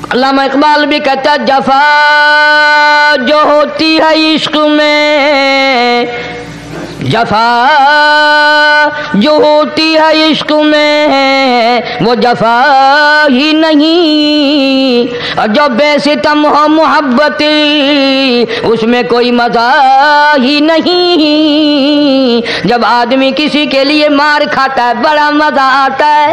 अल्लामा इकबाल भी कहता जफा जो होती है इश्क में, जफा जो होती है इश्क में वो जफा ही नहीं, और जो बेसितम हो मोहब्बती उसमें कोई मजा ही नहीं। जब आदमी किसी के लिए मार खाता है बड़ा मजा आता है।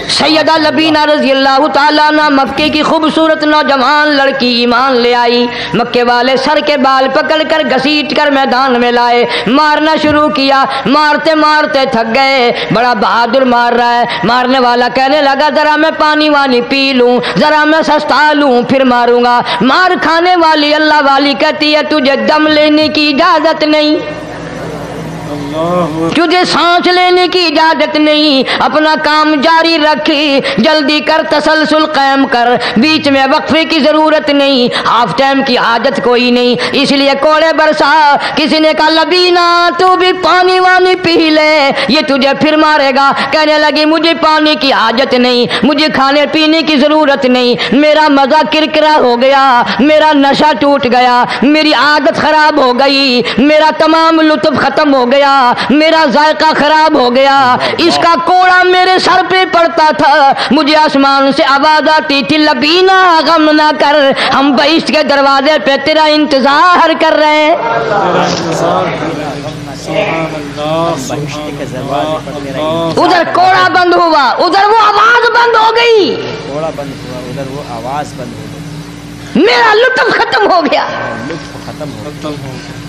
सैयदा लबीना रज़ी अल्लाह ताला अन्हा मक्के की खूबसूरत नौजवान लड़की ईमान ले आई। मक्के वाले सर के बाल पकड़कर घसीट कर मैदान में लाए, मारना शुरू किया। मारते मारते थक गए, बड़ा बहादुर मार रहा है। मारने वाला कहने लगा जरा मैं पानी वानी पी लूं, जरा मैं सस्ता लूं फिर मारूंगा। मार खाने वाली अल्लाह वाली कहती है तुझे दम लेने की इजाजत नहीं, तुझे सांस लेने की इजाजत नहीं, अपना काम जारी रखी, जल्दी कर तसलसल कायम कर, बीच में वक्फे की जरूरत नहीं, हाफ टाइम की हाजत कोई नहीं। इसलिए कोड़े बरसा। किसी ने कहा लबीना तू भी पानी वानी पी ले, ये तुझे फिर मारेगा। कहने लगी मुझे पानी की हाजत नहीं, मुझे खाने पीने की जरूरत नहीं, मेरा मजा किरकिरा हो गया, मेरा नशा टूट गया, मेरी आदत खराब हो गई, मेरा तमाम लुत्फ खत्म हो गया, मेरा जायका खराब हो गया। इसका कोड़ा मेरे सर पे पड़ता था, मुझे आसमान से आवाज आती थी लबीना गम ना कर, हम बहिश्त के दरवाजे पे तेरा इंतजार कर रहे हैं। उधर कोड़ा बंद हुआ, उधर वो आवाज बंद हो गई, कोड़ा बंद हुआ, उधर वो आवाज बंद हो गई, मेरा लुत्फ खत्म हो गया। लुत्फ खत्म हो गया।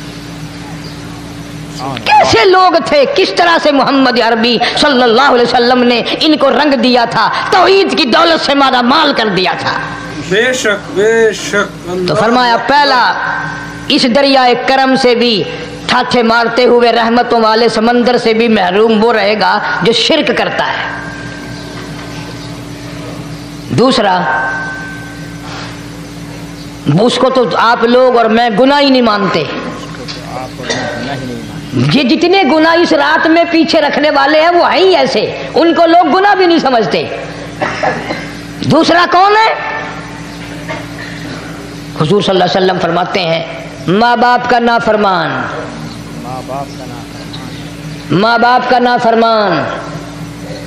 कैसे लोग थे, किस तरह से मोहम्मद अरबी सल्लल्लाहु अलैहि वसल्लम ने इनको रंग दिया था, तौहीद की दौलत से माला माल कर दिया था। बेशक बेशक। तो फरमाया पहला इस दरियाए करम से भी ठाठे मारते हुए रहमतों वाले समंदर से भी महरूम वो रहेगा जो शिरक करता है। दूसरा उसको तो आप लोग और मैं गुनाह ही नहीं मानते, ये जितने गुनाह इस रात में पीछे रखने वाले हैं वो हैं ही ऐसे, उनको लोग गुनाह भी नहीं समझते। दूसरा कौन है? हुजूर सल्लल्लाहु अलैहि वसल्लम फरमाते हैं माँ बाप का नाफरमान, माँ बाप का नाफरमान,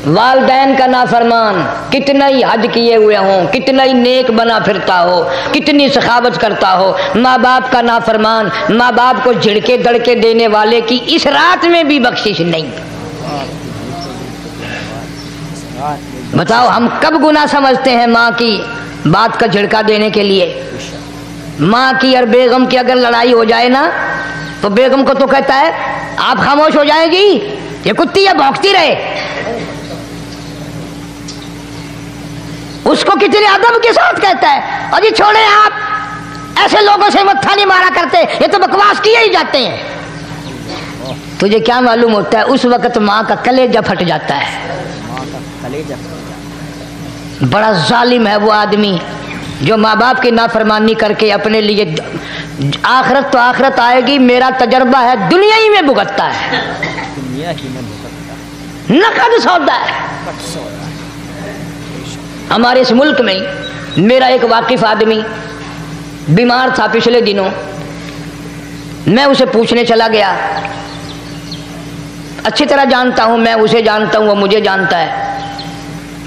वालदैन का नाफरमान, कितना ही हज किए हुए हों, कितना ही नेक बना फिरता हो, कितनी सखावत करता हो, माँ बाप का नाफरमान, माँ बाप को झिड़के दड़के देने वाले की इस रात में भी बख्शिश नहीं। बताओ हम कब गुनाह समझते हैं माँ की बात का झिड़का देने के लिए। माँ की और बेगम की अगर लड़ाई हो जाए ना तो बेगम को तो कहता है आप खामोश हो जाएगी, ये कुत्ती या भौंकती रहे। उसको कितने अदब के साथ कहता है और ये छोड़े आप, ऐसे लोगों से मत्था नहीं मारा करते, ये तो बकवास किए ही जाते हैं। तुझे क्या मालूम होता है उस वक्त माँ का कलेजा फट जाता है। बड़ा जालिम है वो आदमी जो माँ बाप की नाफरमानी करके अपने लिए आखिरत तो आखिरत आएगी, मेरा तजर्बा है दुनिया ही में भुगतता है, दुनिया ही में भुगतता है, नकद सौदा है। हमारे इस मुल्क में मेरा एक वाकिफ आदमी बीमार था पिछले दिनों, मैं उसे पूछने चला गया। अच्छी तरह जानता हूं, मैं उसे जानता हूं, वो मुझे जानता है।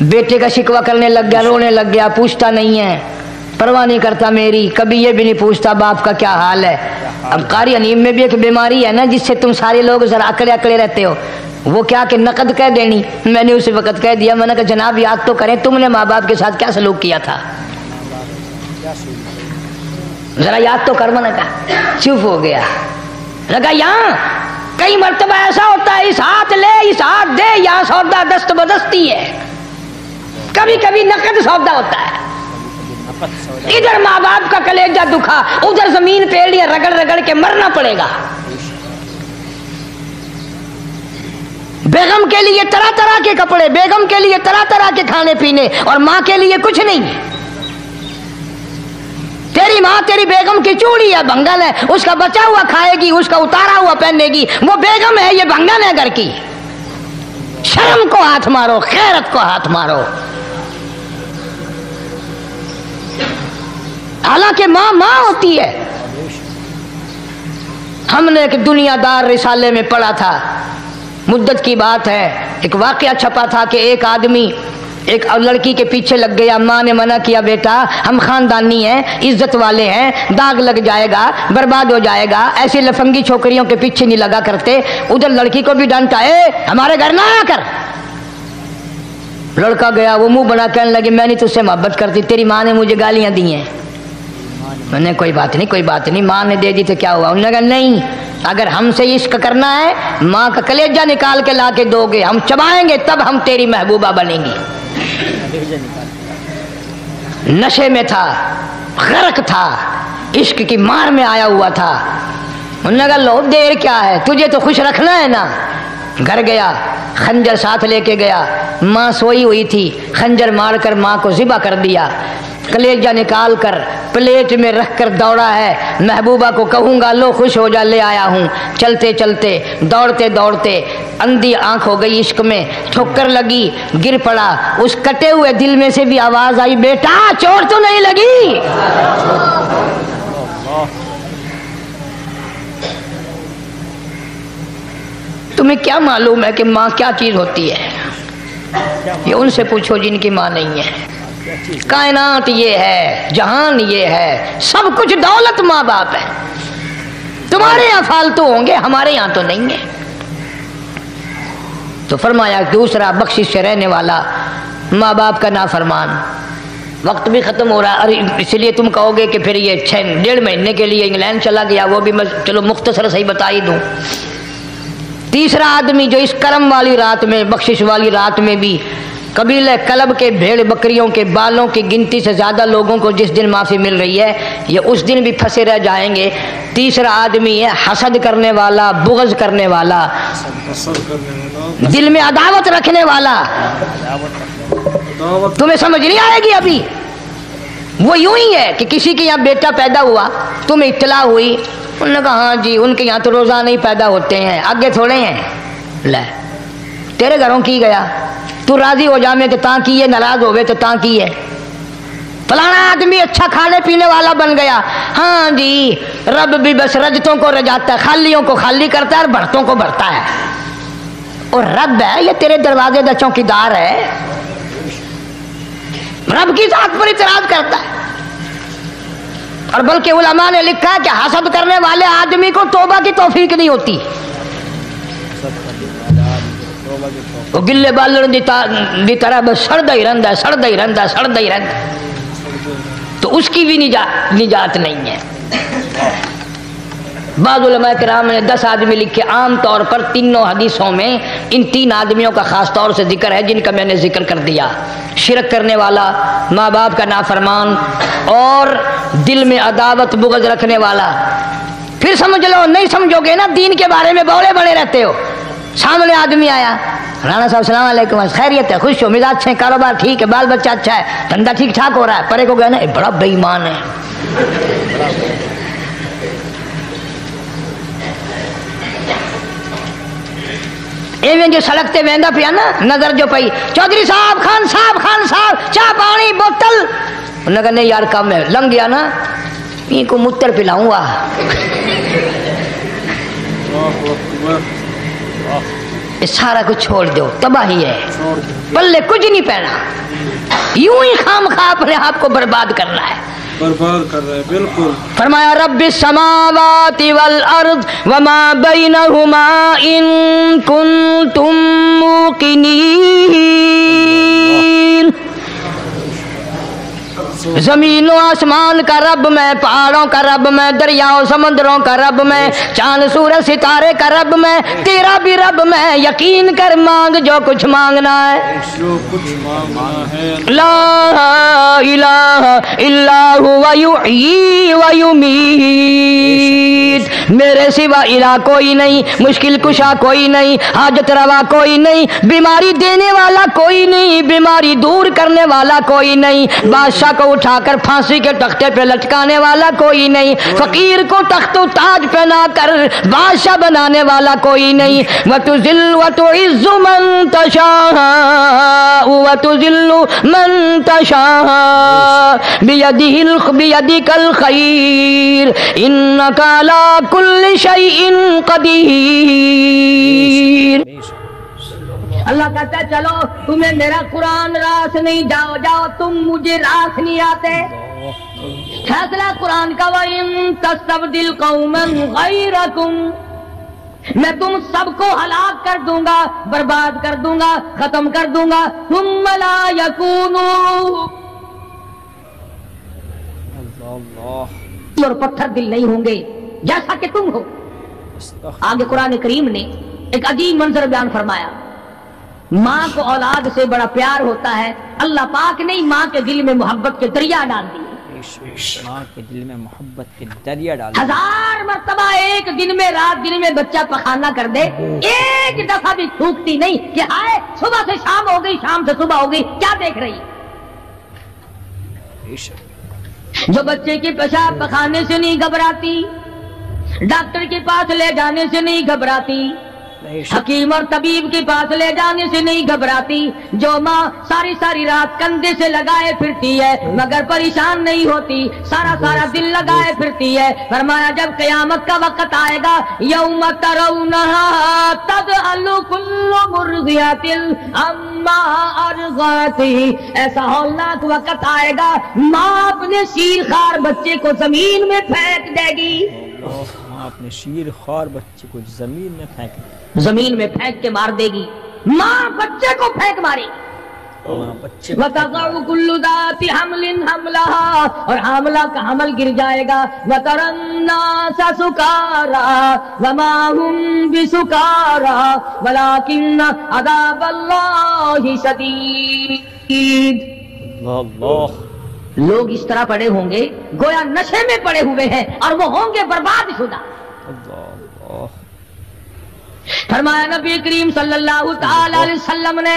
बेटे का शिकवा करने लग गया, रोने लग गया, पूछता नहीं है, परवाह नहीं करता मेरी, कभी ये भी नहीं पूछता बाप का क्या हाल है। अब कारी अनीम में भी एक बीमारी है ना जिससे तुम सारे लोग जरा अकड़े अकड़े रहते हो, वो क्या कि नकद कह देनी। मैंने उसे वक्त कह दिया, मैंने कहा जनाब याद तो करें तुमने माँ बाप के साथ क्या सलूक किया था, जरा याद तो कर। मैंने कहा चुप हो गया। लगा यहाँ कई मर्तबा ऐसा होता है इस हाथ ले इस हाथ दे, यहाँ सौदा दस्त बदस्ती है, कभी कभी नकद सौदा होता है। इधर माँ बाप का कलेजा दुखा, उधर जमीन पे एड़ियां रगड़ रगड़ के मरना पड़ेगा। बेगम के लिए तरह तरह के कपड़े, बेगम के लिए तरह तरह के खाने पीने, और माँ के लिए कुछ नहीं। तेरी माँ तेरी बेगम की चूड़ी है, भंगन है, उसका बचा हुआ खाएगी, उसका उतारा हुआ पहनेगी, वो बेगम है, ये भंगन है घर की। शर्म को हाथ मारो, खैरत को हाथ मारो। हालांकि माँ माँ होती है। हमने एक दुनियादार रिसाले में पढ़ा था, मुद्दत की बात है, एक वाकया छपा था कि एक आदमी एक लड़की के पीछे लग गया। माँ ने मना किया, बेटा हम खानदानी हैं, इज्जत वाले हैं, दाग लग जाएगा, बर्बाद हो जाएगा, ऐसी लफंगी छोकरियों के पीछे नहीं लगा करते। उधर लड़की को भी डांटा, हमारे घर ना आया कर। लड़का गया, वो मुंह बना कहने लगे मैं नहीं तुझसे मोहब्बत करती, तेरी माँ ने मुझे गालियां दी हैं। मैंने कोई बात नहीं कोई बात नहीं, माँ ने दे दी तो क्या हुआ। उन्होंने कहा नहीं, अगर हमसे इश्क करना है माँ का कलेजा निकाल के ला के दोगे, हम चबाएंगे तब हम तेरी महबूबा बनेंगी। नशे में था, गर्क था, इश्क की मार में आया हुआ था। उन्होंने कहा लो देर क्या है, तुझे तो खुश रखना है ना। घर गया, खंजर साथ लेके गया, माँ सोई हुई थी, खंजर मारकर माँ को ज़िबा कर दिया। कलेजा निकाल कर प्लेट में रख कर दौड़ा है, महबूबा को कहूँगा लो खुश हो जा, ले आया हूँ। चलते चलते दौड़ते दौड़ते अंधी आंख हो गई, इश्क में ठोकर लगी, गिर पड़ा। उस कटे हुए दिल में से भी आवाज़ आई, बेटा चोट तो नहीं लगी। तुम्हें क्या मालूम है कि माँ क्या चीज़ होती है? ये उनसे पूछो जिनकी माँ नहीं है। कायनात ये है, जहान ये है, सब कुछ दौलत माँ बाप है। तुम्हारे यहाँ फालतू होंगे, हमारे यहाँ तो नहीं है। तो फरमाया दूसरा बख्शिश से रहने वाला माँ बाप का नाफरमान। वक्त भी ख़त्म हो रहा है, अरे इसलिए तुम कहोगे कि फिर ये 1.5 महीने के लिए इंग्लैंड चला गया, वो भी मैं चलो मुख्तसर सही बता ही दूँ। तीसरा आदमी जो इस करम वाली रात में, बख्शिश वाली रात में भी कबीले कलब के भेड़ बकरियों के बालों की गिनती से ज़्यादा लोगों को जिस दिन माफ़ी मिल रही है, ये उस दिन भी फंसे रह जाएंगे। तीसरा आदमी है हसद करने वाला, बुग़्ज़ करने वाला, दिल में अदावत रखने वाला। तुम्हें समझ नहीं आएगी अभी। वो यूं ही है कि किसी के यहाँ बेटा पैदा हुआ, तुम्हें इत्तला हुई, उन्होंने कहा हाँ जी उनके यहाँ तो रोज़ाना ही पैदा होते हैं, आगे थोड़े हैं। ले तेरे घरों की गया, तू राजी हो जामे तो ता की है, नाराज होवे तो ता की है। फलाना आदमी अच्छा खाने पीने वाला बन गया, हाँ जी रब भी बस रजतों को रजाता है, खालियों को खाली करता है और भरतों को भरता है। और रब है ये तेरे दरवाजे का चौकीदार है, रब की जात पर इतराज करता है। और बल्कि उलमा ने लिखा है कि हसद करने वाले आदमी को तौबा की तौफीक नहीं होती। वो गिल्ले बालन दी तरह बस सड़दा ही रहता, सड़दा ही रहता, सड़दा ही रहता, तो उसकी भी निजात नहीं है। बाद उलमा किराम ने 10 आदमी लिखे। आम तौर पर तीनों हदीसों में इन 3 आदमियों का खास तौर से जिक्र है जिनका मैंने जिक्र कर दिया। शिरक करने वाला, माँ बाप का नाफरमान और दिल में अदावत बुग़्ज़ रखने वाला। फिर समझ लो, नहीं समझोगे ना दीन के बारे में बौले बड़े रहते हो। सामने आदमी आया, राणा साहब सलाम अलैकुम, खैरियत है, खुश हो, मिजाज है, कारोबार ठीक है, बाल बच्चा अच्छा है, धंधा ठीक ठाक हो रहा है। परे को गया ना, बड़ा बेईमान है। एवं जो सड़क ते वेंदा पिया ना, नजर जो पई, चौधरी साहब, खान साहब, चाह पानी बोतल। उन्होंने कहा नहीं यार कम है, लंघ गया ना, इनको मुत्तर पिलाऊंगा। सारा कुछ छोड़ दो, तबाही है, पल्ले कुछ नहीं पहना, यूं ही खामखा अपने आप को बर्बाद करना है, बर्बाद कर रहे हैं। बिल्कुल फरमाया रब्बिस समावाति वल अर्द वमा बैनहुमा इन कुंतुम मूकिनीन। जमीनों आसमान का रब मैं, पहाड़ों का रब मैं, दरियाओं समुद्रों का रब मैं, चांद सूरज सितारे का रब मैं, तेरा भी रब मैं। यकीन कर मांग जो कुछ मांगना है, जो कुछ मांगना है। ला इलाहा इल्ला हुवा युहयी व युमीत। मेरे सिवा इला कोई नहीं, मुश्किल कुशा कोई नहीं, हाजत रवा कोई नहीं, बीमारी देने वाला कोई नहीं, बीमारी दूर करने वाला कोई नहीं, बादशाह को उठाकर फांसी के तख्ते पे लटकाने वाला कोई नहीं, फकीर को तख्त व ताज पहना कर बादशाह बनाने वाला कोई नहीं। वतुजिल वतुइज्जु मन तशा वतुजिल्लु मन तशा बियदिकल खैर इन्नका अला कुल्लि शैइन कदीर। अल्लाह कहता है चलो तुम्हें मेरा कुरान रास नहीं, जाओ जाओ तुम मुझे रास नहीं आते। फैसला कुरान का वइन तस्तबदिल कौमन गैरकुम, मैं तुम सबको हलाक कर दूंगा, बर्बाद कर दूंगा, खत्म कर दूंगा। तुम ला यकूनू, और पत्थर दिल नहीं होंगे जैसा कि तुम हो। आगे कुरान करीम ने एक अजीब मंजर बयान फरमाया। माँ को औलाद से बड़ा प्यार होता है, अल्लाह पाक ने माँ के दिल में मोहब्बत के दरिया डाल दिए। माँ के दिल में मोहब्बत के दरिया डाल। 1000 मरतबा एक दिन में, रात दिन में बच्चा पखाना कर दे, एक दफा भी थूकती नहीं कि हाय सुबह से शाम हो गई, शाम से सुबह हो गई, क्या देख रही। जो बच्चे के पेशाब पखाने से नहीं घबराती, डॉक्टर के पास ले जाने से नहीं घबराती, हकीम और तबीब के पास ले जाने से नहीं घबराती, जो माँ सारी सारी रात कंधे से लगाए फिरती है मगर परेशान नहीं होती, सारा सारा दिल लगाए फिरती है। फरमाया जब क़यामत का वक्त आएगा, यौम तरौनहा तज़अलु कुल्लु मुर्दियतिन अम्मा अर्ज़अती, ऐसा हौलनाक वक्त आएगा माँ अपने शीरखार बच्चे को जमीन में फेंक देगी। माँ अपने शीरखार बच्चे को जमीन में फेंक, जमीन में फेंक के मार देगी। माँ बच्चे को फेंक मारी। वतज़अु कुल्लु ज़ाति हमलिन हमलहा, और हामला का हमल गिर जाएगा। वतरन्नास सुकारा वमा हुम बिसुकारा वलाकिन अज़ाबल्लाहि शदीद। लोग इस तरह पड़े होंगे गोया नशे में पड़े हुए हैं और वो होंगे बर्बाद शुदा। फरमाया नबी करीम सल्लल्लाहु तआला अलैहि वसल्लम ने,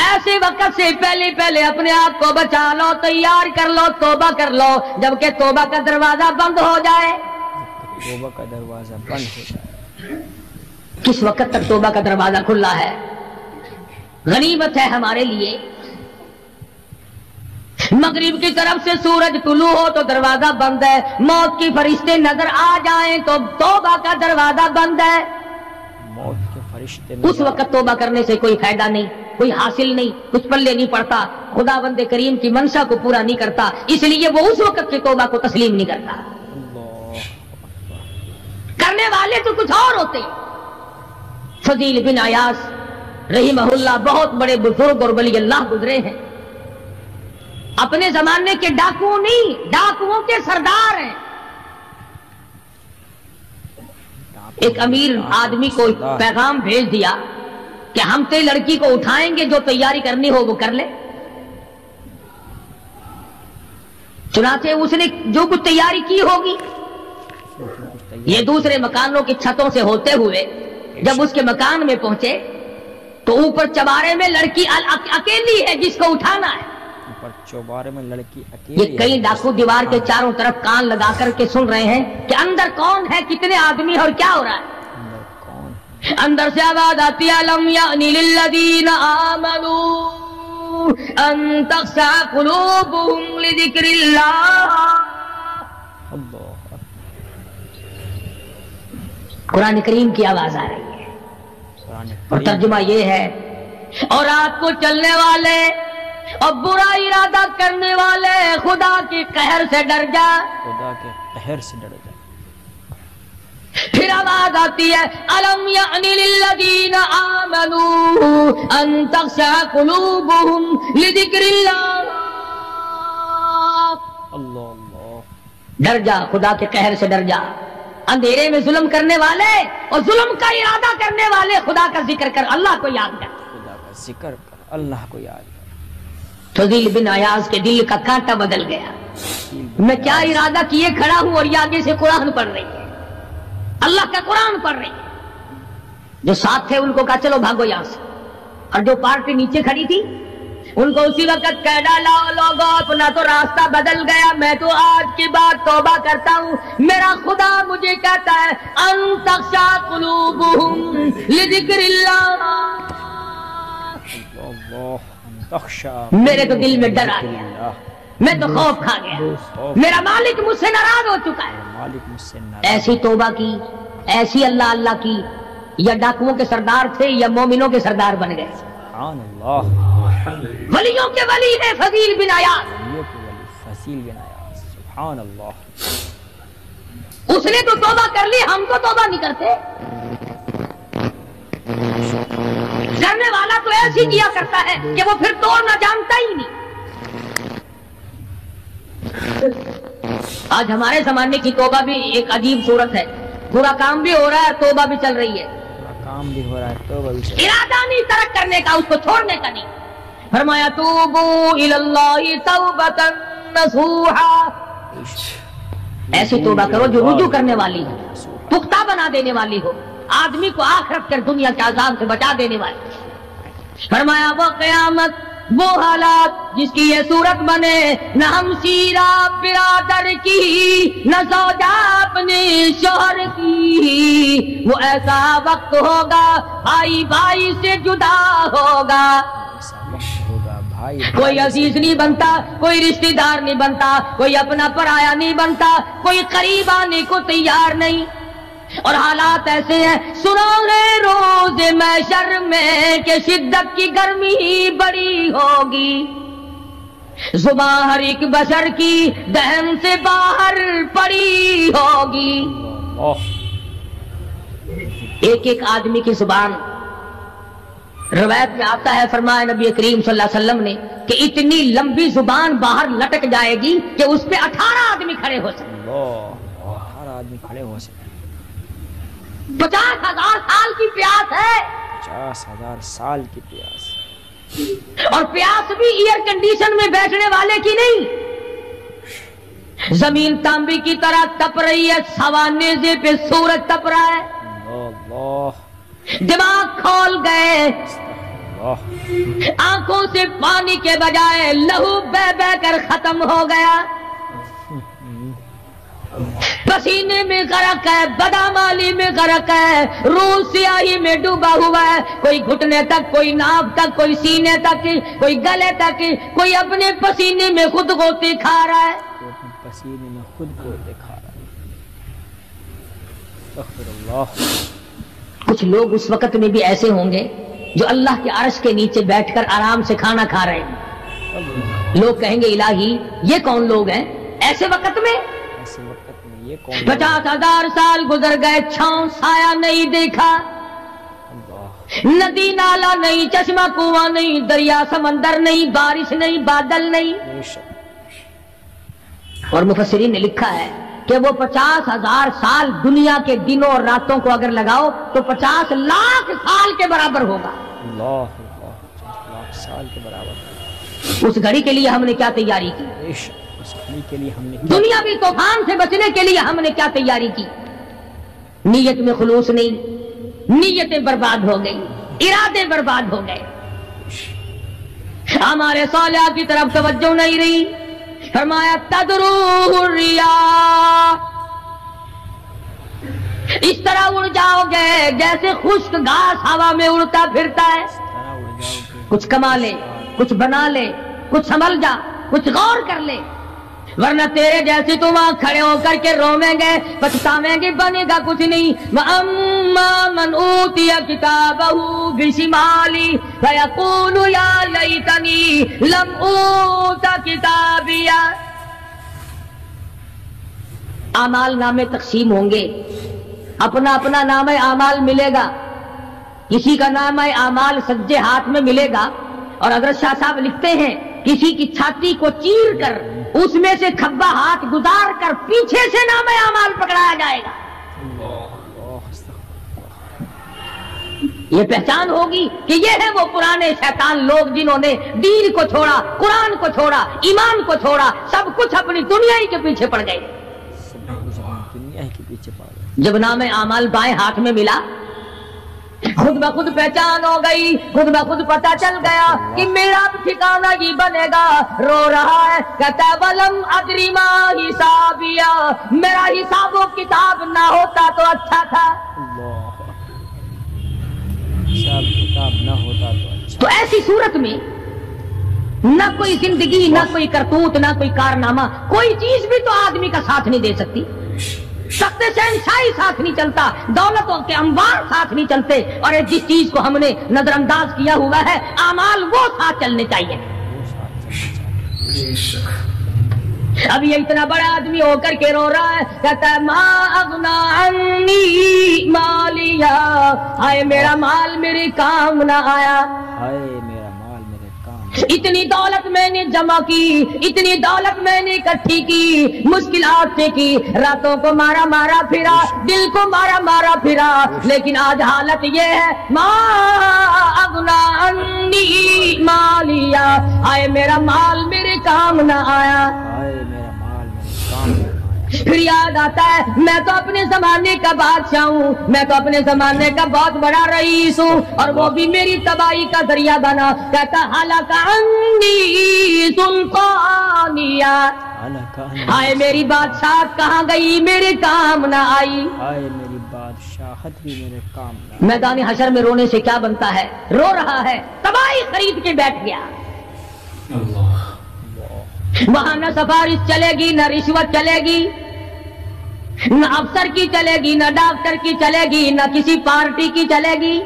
ऐसे वक्त से पहले पहले अपने आप को बचा लो, तैयार कर लो, तौबा कर लो, जबकि तौबा का दरवाजा बंद हो जाए। तौबा का दरवाजा बंद हो जाए। किस वक्त तक तौबा का दरवाजा खुला है? गनीमत है हमारे लिए। मगरिब की तरफ से सूरज तुलू हो तो दरवाजा बंद है, मौत की फरिश्ते नजर आ जाएं तो तौबा का दरवाजा बंद है। मौत के फरिश्ते उस वक्त तौबा करने से कोई फायदा नहीं, कोई हासिल नहीं, कुछ पल्ले नहीं पड़ता, खुदावंद करीम की मंशा को पूरा नहीं करता, इसलिए वो उस वक्त की तौबा को तस्लीम नहीं करता। करने वाले तो कुछ और होते। फजील बिन अयास रहीमहुल्लाह बहुत बड़े बुजुर्ग और वली अल्लाह गुजरे हैं, अपने जमाने के डाकुओं नहीं, डाकुओं के सरदार हैं। एक अमीर आदमी को पैगाम भेज दिया कि हम तेरी लड़की को उठाएंगे, जो तैयारी करनी हो वो कर ले। चुनाचे उसने जो कुछ तैयारी की होगी, ये दूसरे मकानों की छतों से होते हुए जब उसके मकान में पहुंचे तो ऊपर चबारे में लड़की अकेली है जिसको उठाना है। चौबारे में लड़की अकेली। ये कई डाकू दीवार के चारों तरफ कान लगा करके सुन रहे हैं कि अंदर कौन है, कितने आदमी और क्या हो रहा है। अंदर से आवाज आती है, लम यानी लिल्लज़ीना आमनू अन तख़शा क़ुलूबुहुम लिज़िक्रिल्लाह। कुरान करीम की आवाज आ रही है और तर्जुमा ये है, और रात को चलने वाले और बुरा इरादा करने वाले खुदा के कहर से डर जा, खुदा के कहर से डर जा। फिर आवाज आती है, अलम यानी लिल्लज़ीना आमनू अन तख़शा क़ुलूबुहुम लिज़िक्रिल्लाह। अल्लाह, डर जा, खुदा के कहर से डर जा। अंधेरे में जुल्म करने वाले और जुल्म का इरादा करने वाले खुदा का जिक्र कर, अल्लाह को याद कर, खुदा का जिक्र कर, अल्लाह को याद कर। फजील बिन अयाज के दिल का कांटा बदल गया। मैं क्या इरादा किए खड़ा हूं और ये आगे से कुरान पढ़ रही है, अल्लाह का कुरान पढ़ रही है। जो साथ थे उनको कहा चलो भागो यहां से, और जो पार्टी नीचे खड़ी थी ان کو اسی وقت کہہ ڈالا لوگوں اپنا تو راستہ بدل گیا، میں تو آج کی بات توبہ کرتا ہوں، میرا خدا مجھے کہتا ہے ان تخشع قلوبہم لذکر اللہ، میرے تو دل میں ڈر آ گیا، میں تو خوف کھا گیا، میرا مالک مجھ سے ناراض ہو چکا ہے۔ ایسی توبہ کی، ایسی اللہ اللہ کی، یا ڈاکوؤں کے سردار تھے یا مومنوں کے سردار بن گئے؟ سبحان اللہ، ولیوں کے ولی ہے فضیل بن عیاض، فضیل بن عیاض، سبحان اللہ۔ اس نے تو توبہ کر لی، ہم تو توبہ نہیں کرتے۔ کرنے والا تو ایسی کیا کرتا ہے کہ وہ پھر توڑنا جانتا ہی نہیں۔ آج ہمارے زمانے کی توبہ بھی ایک عجیب صورت ہے، برا کام بھی ہو رہا ہے، توبہ بھی چل رہی ہے، کام بھی ہو رہا ہے، توبہ بھی چل رہا ہے، ارادہ نہیں ترک کرنے کا، اس کو چھوڑنے کا نہیں۔ فرمایا توبوا الی اللہ توبۃ نصوحا، ایسی توبہ کرو جو رجوع کرنے والی ہو، پختہ بنا دینے والی ہو، آدمی کو آخرت کر دنیا کے عذاب سے بچا دینے والی۔ فرمایا وہ قیامت، وہ حالات جس کی یہ صورت بنے، نہ ہم سیرا برادر کی، نہ زوجہ اپنے شوہر کی، وہ ایسا وقت ہوگا بھائی بھائی سے جدا ہوگا، کوئی عزیز نہیں بنتا، کوئی رشتہ دار نہیں بنتا، کوئی اپنا پرایا نہیں بنتا، کوئی قریب آنے کو تیار نہیں، اور حالات ایسے ہیں سنو گے روز محشر میں کہ شدت کی گرمی بڑی ہوگی، زبان ہر ایک بشر کی دہن سے باہر پڑی ہوگی، ایک ایک آدمی کی زبان، روایت میں آتا ہے فرمایا نبی کریم صلی اللہ علیہ وسلم نے کہ اتنی لمبی زبان باہر لٹک جائے گی کہ اس پہ 18 آدمی کھڑے ہو سکتے، 18 آدمی کھڑے ہو سکتے، 50,000 سال کی پیاس ہے، 50,000 سال کی پیاس، اور پیاس بھی ایئر کنڈیشن میں بیٹھنے والے کی نہیں، زمین تانبی کی طرح تپ رہی ہے، سوانیزے پہ سورج تپ رہا ہے، اللہ دماغ کھول گئے، آنکھوں سے پانی کے بجائے لہو بہ بہ کر ختم ہو گیا، پسینے میں غرق ہے، بدامالی میں غرق ہے، روح سیاہی میں ڈوبا ہوا ہے، کوئی گھٹنے تک، کوئی ناف تک، کوئی سینے تک، کوئی گلے تک، کوئی اپنے پسینے میں خود غوطے کھا رہا ہے، پسینے میں خود کو دکھا رہا ہے، استغفر اللہ۔ کچھ لوگ اس وقت میں بھی ایسے ہوں گے جو اللہ کے عرش کے نیچے بیٹھ کر آرام سے کھانا کھا رہے ہیں، لوگ کہیں گے الہی یہ کون لوگ ہیں ایسے وقت میں؟ 50,000 سال گزر گئے، چھاؤں سایہ نہیں دیکھا، ندی نالا نہیں، چشمہ کنواں نہیں، دریا سمندر نہیں، بارش نہیں، بادل نہیں، اور مفسرین نے لکھا ہے کہ وہ 50,000 سال دنیا کے دنوں اور راتوں کو اگر لگاؤ تو 50 لاکھ سال کے برابر ہوگا، 50 لاکھ سال کے برابر۔ اس گھڑی کے لیے ہم نے کیا تیاری کی؟ اس گھڑی کے لیے ہم نے دنیاوی طوفان سے بچنے کے لیے ہم نے کیا تیاری کی؟ نیت میں خلوص نہیں، نیتیں برباد ہو گئی، ارادے برباد ہو گئے، ہمارے صالحہ کی طرف توجہ نہیں رہی، فرمایا تدروہ الریاح، اس طرح اڑ جاؤ گے جیسے خشک گھاس ہوا میں اڑتا پھرتا ہے، کچھ کما لے، کچھ بنا لے، کچھ سنبھل جا، کچھ غور کر لے، ورنہ تیرے جیسے تو وہاں کھڑے ہو کر کے رویں گے، پچھتاویں گے، بنے گا کچھ نہیں۔ وَأَمَّا مَنْ أُوتِيَ كِتَابَهُ بِشِمَالِهِ فَيَقُولُ يَا لَيْتَنِي لَمْ أُوتَ كِتَابِيَهْ، اعمال نامے تقسیم ہوں گے، اپنا اپنا نامہ اعمال ملے گا، کسی کا نامہ اعمال سجے ہاتھ میں ملے گا، اور حضرت شاہ صاحب لکھتے ہیں کسی کی چھاتی کو چیر کر اس میں سے کھبا ہاتھ گزار کر پیچھے سے نامہ اعمال پکڑایا جائے گا، یہ پہچان ہوگی کہ یہ ہے وہ پرانے شیطان لوگ جنہوں نے دین کو چھوڑا، قرآن کو چھوڑا، ایمان کو چھوڑا، سب کچھ اپنی دنیا ہی کے پیچھے پڑ گئے، دنیا کے پیچھے پڑ گئے۔ جب نامہ اعمال بائیں ہاتھ میں ملا خود بخود پہچان ہو گئی، خود بخود پتہ چل گیا کہ میرا ٹھکانہ ہی بنے گا. رو رہا ہے کہتا ہے ولم ادری ما حسابیا، میرا حساب و کتاب نہ ہوتا تو اچھا تھا. حساب کتاب نہ ہوتا تو اچھا. تو ایسی صورت میں نہ کوئی زندگی، نہ کوئی کرتوت، نہ کوئی کارنامہ، کوئی چیز بھی تو آدمی کا ساتھ نہیں دے سکتی. تخت شہنشاہی ساتھ نہیں چلتا، دولتوں کے انبار ساتھ نہیں چلتے، اور جس چیز کو ہم نے نظر انداز کیا ہوا ہے اعمال وہ ساتھ چلنے چاہیے. اب یہ اتنا بڑا آدمی ہو کر کے رو رہا ہے، کہتا ہے ما اغنا عنی مالیا، ہائے میرا مال میرے کام نہ آیا. ہائے میرا مال میرے کام. اتنی دولت میں نے جمع کی، اتنی دولت میں نے اکٹھی کی، مشکلات سے کی، راتوں کو مارا مارا پھرا، دل کو مارا مارا پھرا، لیکن آج حالت یہ ہے ما اغنا عنی مالیا، ہائے میرا مال میرے کام نہ آیا. ہائے میرا مال میرے کام نہ آیا. پھر یاد آتا ہے میں تو اپنے زمانے کا بادشاہ ہوں، میں تو اپنے زمانے کا بہت بڑا رئیس ہوں، اور وہ بھی میری تباہی کا ذریعہ بنا. کہتا ہلاک عنی سلطانیہ، ہائے میری بادشاہت کہاں گئی، میرے کام نہ آئی. ہائے میری بادشاہت بھی میرے کام نہ آئی. میدان حشر میں رونے سے کیا بنتا ہے؟ رو رہا ہے، تباہی خرید کے بیٹھ گیا. وہاں نہ سفارش چلے گی، نہ رشوت چلے گی، نہ افسر کی چلے گی، نہ ڈاکٹر کی چلے گی، نہ کسی پارٹی کی چلے گی.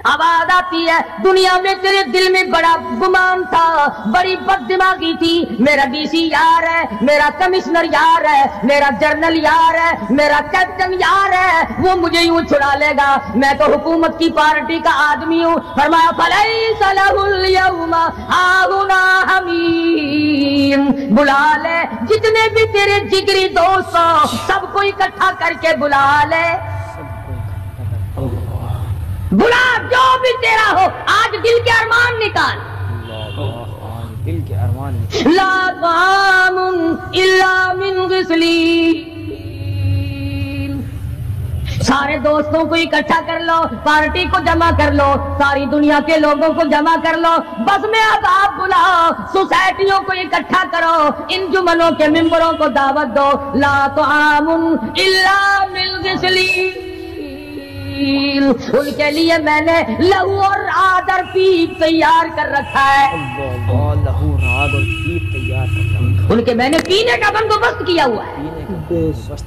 آواز آتی ہے دنیا میں تیرے دل میں بڑا گمان تھا، بڑی بد دماغی تھی، میرا ڈی سی یار ہے، میرا کمشنر یار ہے، میرا جنرل یار ہے، میرا کیپٹن یار ہے، وہ مجھے یوں چھڑا لے گا، میں تو حکومت کی پارٹی کا آدمی ہوں. فرمایا فلیس لہ اليوم ہاہنا حمیم، بلا لے جتنے بھی تیرے جگری دوست ہو سب کو اکٹھا کر کے بلا لے، بلا جو بھی تیرا ہو، آج دل کے ارمان نکال. دل کے ارمان. لا طعام الا من غسلین، سارے دوستوں کو اکٹھا کر لو، پارٹی کو جمع کر لو، ساری دنیا کے لوگوں کو جمع کر لو، بس میں اب آپ بلاؤ، سوسائٹیوں کو اکٹھا کرو، انجمنوں کے ممبروں کو دعوت دو. لا طعام الا من غسلین، ان کے لیے میں نے لہو اور رات اور پیپ تیار کر رکھا ہے. لہو رات اور پیپ تیار کر رکھا ہے. ان کے میں نے پینے کا بندوبست کیا ہوا ہے. پینے کا بندوبست.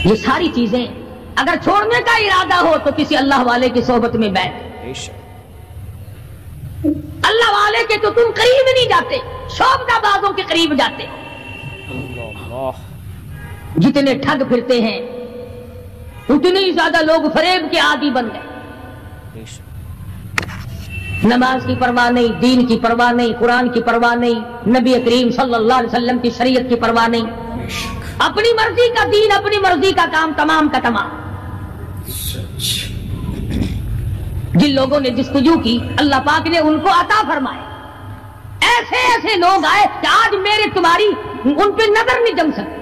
یہ ساری چیزیں اگر چھوڑنے کا ارادہ ہو تو کسی اللہ والے کی صحبت میں بیٹھ. اللہ والے کے تو تم قریب نہیں جاتے، شوبدہ بازوں کے قریب جاتے. جتنے ٹھگ پھرتے ہیں اتنے ہی زیادہ لوگ فریب کے عادی بن گئے. نماز کی پرواہ نہیں، دین کی پرواہ نہیں، قرآن کی پرواہ نہیں، نبی کریم صلی اللہ علیہ وسلم کی شریعت کی پرواہ نہیں، اپنی مرضی کا دین، اپنی مرضی کا کام، تمام کا تمام. جن لوگوں نے جستجو کی اللہ پاک نے ان کو عطا فرمائے. ایسے ایسے لوگ آئے کہ آج میرے تمہاری ان پہ نظر نہیں جم سکتی.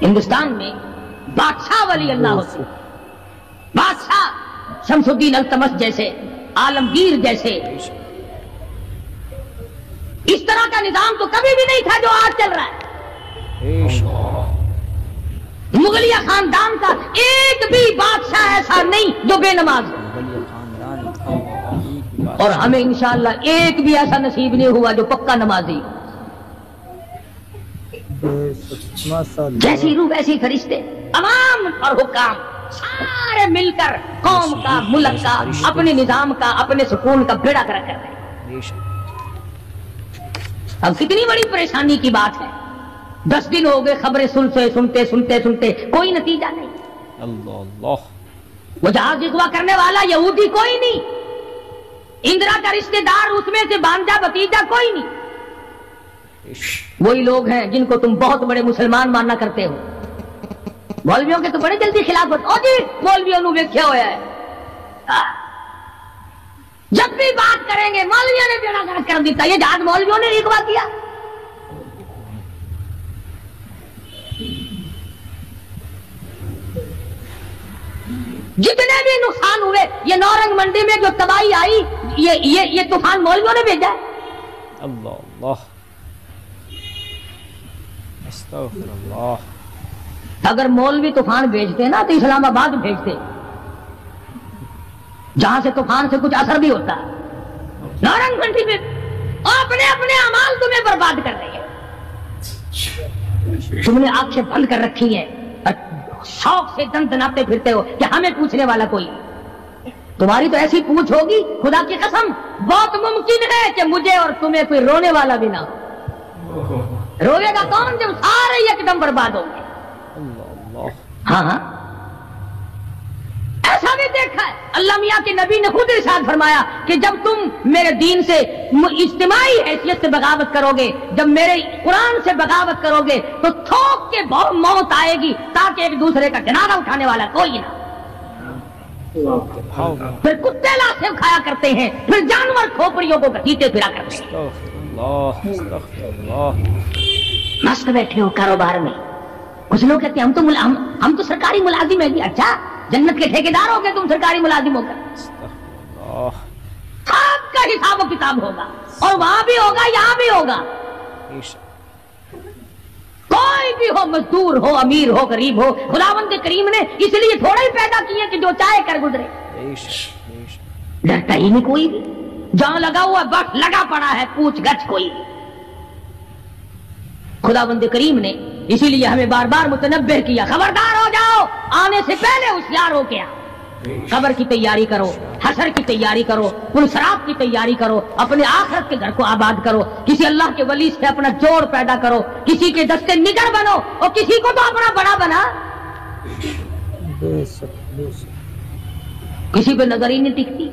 ہندوستان میں بادشاہ ولی اللہ ہوتے، بادشاہ شمس الدین التمش جیسے، عالمگیر جیسے. اس طرح کا نظام تو کبھی بھی نہیں تھا جو آج چل رہا ہے. مغلیہ خاندان کا ایک بھی بادشاہ ایسا نہیں جو بے نماز ہو، اور ہمیں انشاءاللہ ایک بھی ایسا نصیب نہیں ہوا جو پکا نمازی. جیسی روح ویسی فرشتے، عوام اور حکام سارے مل کر قوم کا، ملک کا، اپنے نظام کا، اپنے سکون کا بیڑا گرک کر رہے ہیں. اب کتنی بڑی پریشانی کی بات ہے، 10 دن ہو گئے خبریں سنتے کوئی نتیجہ نہیں. وہ جہاز اغوا کرنے والا یہودی کوئی نہیں، اندرا کا رشتہ دار اس میں سے بانجا بتیجا کوئی نہیں. وہی لوگ ہیں جن کو تم بہت بڑے مسلمان ماننا کرتے ہو. مولویوں کے تو بڑے جلدی خلاف ہوتے. او جی مولویوں نے ویکھیا ہوا ہے، جب بھی بات کریں گے مولویوں نے بیڑا گرک کر دیتا. یہ جہاز مولویوں نے اغوا کیا. جتنے بھی نقصان ہوئے، یہ نورنگ منڈی میں جو تباہی آئی، یہ طوفان مولویوں نے بھیجا ہے۔ اللہ اللہ استغفر اللہ۔ اگر مولوی طوفان بھیجتے نا تو اسلام آباد بھیجتے، جہاں سے طوفان سے کچھ اثر بھی ہوتا ہے۔ نورنگ منڈی میں اپنے اپنے اعمال تمہیں برباد کر رہے ہیں، تم نے آنکھیں بند کر رکھی ہیں اور شوق سے دن دناتے پھرتے ہو کہ ہمیں پوچھنے والا کوئی۔ تمہاری تو ایسی پوچھ ہوگی، خدا کی قسم بہت ممکن ہے کہ مجھے اور تمہیں کوئی رونے والا بھی نہ ہو۔ روے گا کون جب سارے ایک دم برباد ہوں گے؟ ہاں ہاں ایسا بھی دیکھا ہے، اللہ میاں کے نبی نے خود ارشاد فرمایا کہ جب تم میرے دین سے اجتماعی حیثیت سے بغاوت کرو گے، جب میرے قرآن سے بغاوت کرو گے تو تھوک کے بہت موت آئے گی تاکہ ایک دوسرے کا جنازہ اٹھانے والا کوئی نہ۔ پھر کتے لاشیں کھایا کرتے ہیں، پھر جانور کھوپڑیوں کو گھسیٹے پھرا کرتے ہیں۔ استغفر اللہ۔ مست بیٹھے ہو کاروبار میں، کچھ لوگ کہتے ہیں ہم تو سرکاری ملازم ہیں جی۔ اچھا جنت کے ٹھیکیدار ہو گئے تم سرکاری ملازم ہو گئے؟ آپ کا حساب و کتاب ہوگا، اور وہاں بھی ہوگا یہاں بھی ہوگا۔ کوئی بھی ہو، مزدور ہو، امیر ہو، غریب ہو، خداوند کریم نے اس لیے تھوڑا ہی پیدا کیے کہ جو چاہے کر گزرے، ڈرتا ہی نہیں کوئی بھی، جہاں لگا ہوا بس لگا پڑا ہے، پوچھ گچھ کوئی بھی۔ خداوند کریم نے اسی لیے ہمیں بار بار متنبہ کیا، خبردار ہو جاؤ، آنے سے پہلے ہوشیار ہو کے آؤ۔ قبر کی تیاری کرو، حشر کی تیاری کرو، پلسرات کی تیاری کرو، اپنے آخرت کے گھر کو آباد کرو، کسی اللہ کے ولی سے اپنا جوڑ پیدا کرو، کسی کے دستے نگر بنو، اور کسی کو تو اپنا بڑا بنا، کسی پہ نظر ہی نہیں ٹکتی۔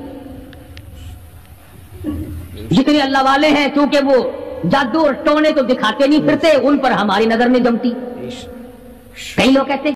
جتنے اللہ والے ہیں کیونکہ وہ جادو اور ٹونے تو دکھاتے نہیں پھرتے، ان پر ہماری نظر نہیں جمتی۔ کئی لوگ کہتے ہیں